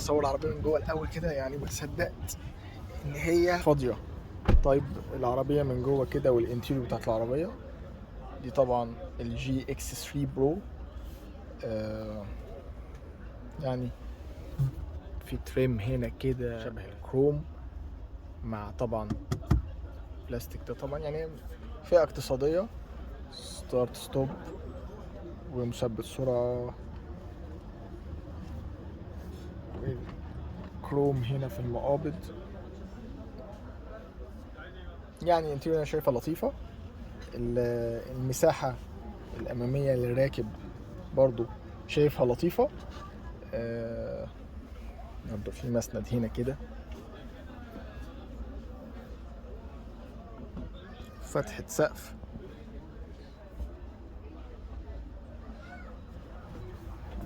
اصور العربيه من جوه الاول كده، يعني ما صدقت ان هي فاضيه. طيب العربيه من جوه كده والانتيريور بتاعت العربيه دي طبعا الجي اكس 3 برو. يعني في تريم هنا كده شبه الكروم، مع طبعا بلاستيك ده طبعا، يعني فئة اقتصادية. ستارت ستوب ومثبت سرعة، كروم هنا في المقابض. يعني انتيريور انا شايفها لطيفة. المساحة الأمامية للراكب برضو شايفها لطيفة. برضو في مسند هنا كده، فتحة سقف.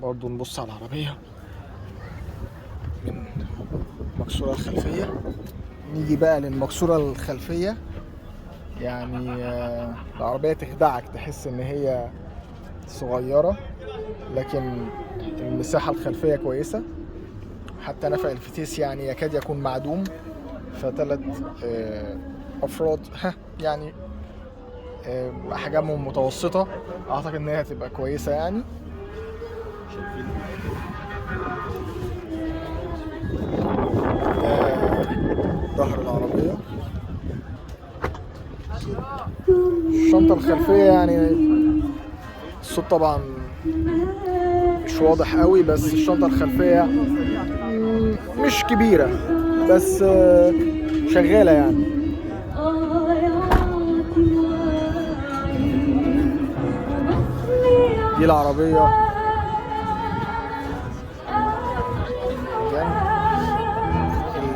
برضو نبص على العربية من المكسورة الخلفية. نيجي بقى للمكسورة الخلفية. يعني العربية تخدعك، تحس ان هي صغيرة، لكن المساحة الخلفية كويسة. حتى نفق الفتيس يعني يكاد يكون معدوم، فتلات افراد يعني احجامهم متوسطة. اعتقد ان هي هتبقى كويسة يعني. ظهر العربية، الشنطة الخلفية يعني الصوت طبعا مش واضح قوي، بس الشنطة الخلفية مش كبيرة، بس شغالة يعني. دي العربية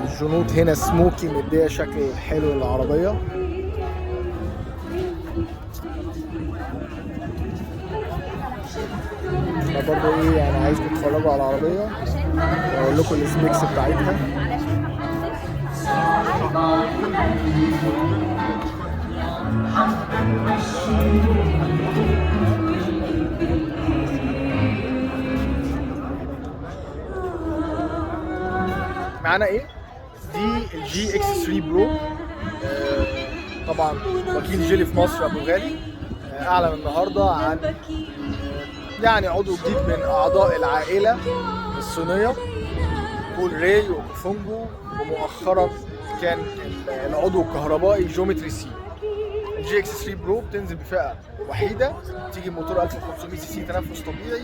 الجنوط هنا سموكي، مديها شكل حلو للعربية. انا برضو ايه يعني عايزكم تتفرجوا على العربية واقول لكم السبيكس بتاعتها. معانا ايه؟ دي الجي اكس 3 برو. طبعا وكيل جيلي في مصر ابو غالي اعلن النهارده عن يعني عضو جديد من اعضاء العائله الصينيه، بول راي وكوفونجو، ومؤخرا كان العضو الكهربائي جيومتري سي. الجي اكس 3 برو بتنزل بفئه وحيده، تيجي بموتور 1500 سي سي تنفس طبيعي،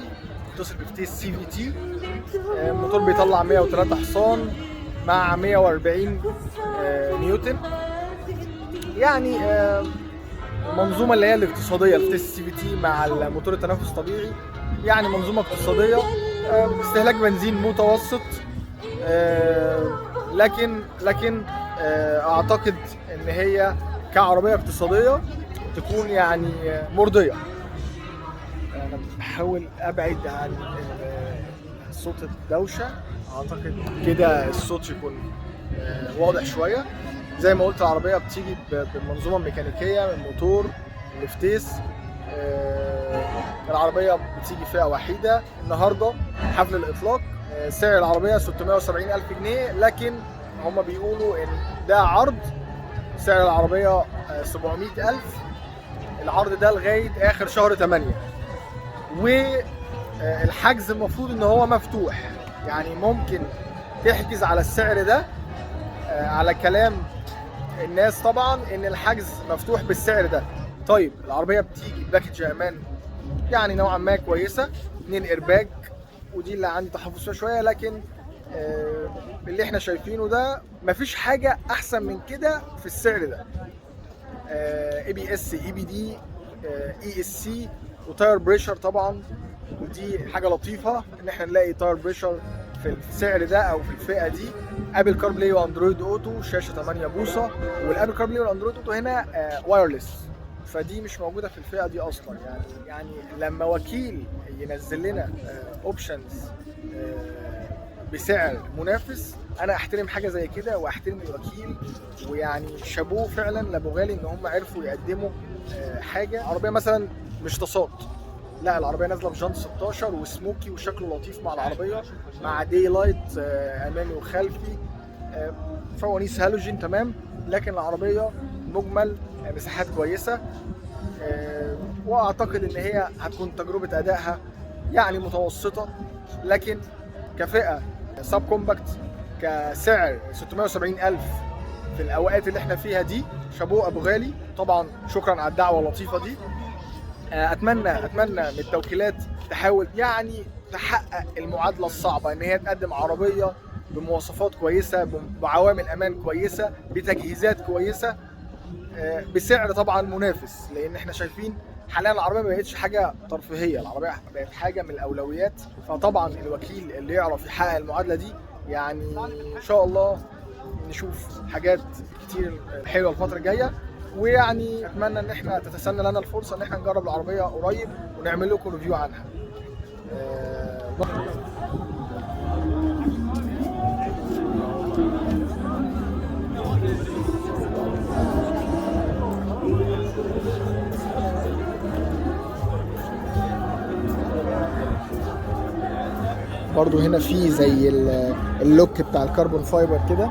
بتصل بفتيس سي في تي. الموتور بيطلع 103 حصان مع 140 نيوتن. يعني المنظومه اللي هي الاقتصاديه الفتيس سي في تي مع الموتور التنفس الطبيعي، يعني منظومه اقتصاديه باستهلاك بنزين متوسط. لكن اعتقد ان هي كعربيه اقتصاديه تكون يعني مرضيه. انا بحاول ابعد عن صوت الدوشه، اعتقد كده الصوت يكون واضح شويه. زي ما قلت العربيه بتيجي بالمنظومه الميكانيكيه من موتور لفتيس. العربيه بتيجي فئه وحيده. النهارده حفل الاطلاق سعر العربيه 670,000 جنيه، لكن هم بيقولوا ان ده عرض. سعر العربيه 700,000. العرض ده لغايه اخر شهر 8، والحجز المفروض ان هو مفتوح، يعني ممكن تحجز على السعر ده. على كلام الناس طبعا ان الحجز مفتوح بالسعر ده. طيب العربيه بتيجي باكج امان يعني نوعا ما كويسه، 2 ايرباج، ودي اللي عندي تحفظ فيها شويه، لكن اللي احنا شايفينه ده مفيش حاجه احسن من كده في السعر ده. اي بي اس، اي بي دي، اي اس سي، وتاير بريشر طبعا. ودي حاجه لطيفه ان احنا نلاقي تاير بريشر في السعر ده او في الفئه دي. ابل كار بلاي واندرويد اوتو، شاشه 8 بوصه، والابل كار بلاي والاندرويد اوتو هنا وايرلس، فدي مش موجوده في الفئه دي اصلا. يعني لما وكيل ينزل لنا اوبشنز بسعر منافس، انا احترم حاجه زي كده واحترم الوكيل. ويعني شابوه فعلا لابو غالي ان هم عرفوا يقدموا حاجه. عربيه مثلا مش تصاد، لا العربيه نازله بجنط 16 وسموكي وشكله لطيف مع العربيه، مع دي لايت امامي وخلفي، فوانيس هالوجين تمام. لكن العربيه مجمل مساحات كويسه، واعتقد ان هي هتكون تجربه ادائها يعني متوسطه، لكن كفئه سب كومباكت كسعر 670,000 في الاوقات اللي احنا فيها دي، شابوه ابو غالي طبعا. شكرا على الدعوه اللطيفه دي. اتمنى من التوكيلات تحاول يعني تحقق المعادله الصعبه، ان هي تقدم عربيه بمواصفات كويسه، بعوامل امان كويسه، بتجهيزات كويسه، بسعر طبعا منافس. لان احنا شايفين حاليا العربيه ما بقتش حاجه ترفيهيه، العربيه بقت حاجه من الاولويات. فطبعا الوكيل اللي يعرف يحقق المعادله دي يعني ان شاء الله نشوف حاجات كتير حلوه الفتره الجايه. ويعني اتمنى ان احنا تتسنى لنا الفرصه ان احنا نجرب العربيه قريب ونعمل لكم ريفيو عنها. برضو هنا في زي اللوك بتاع الكربون فايبر كده.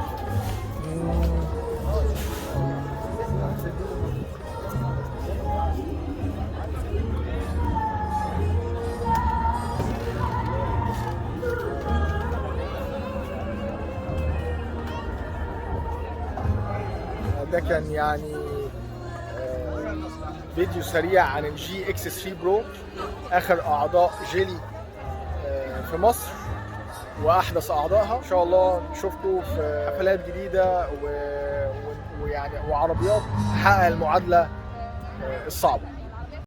ده كان يعني فيديو سريع عن الجي اكس 3 برو، اخر اعضاء جيلي في مصر واحدث اعضائها. ان شاء الله نشوفكم في حفلات جديده ويعني وعربيات تحقق المعادله الصعبه.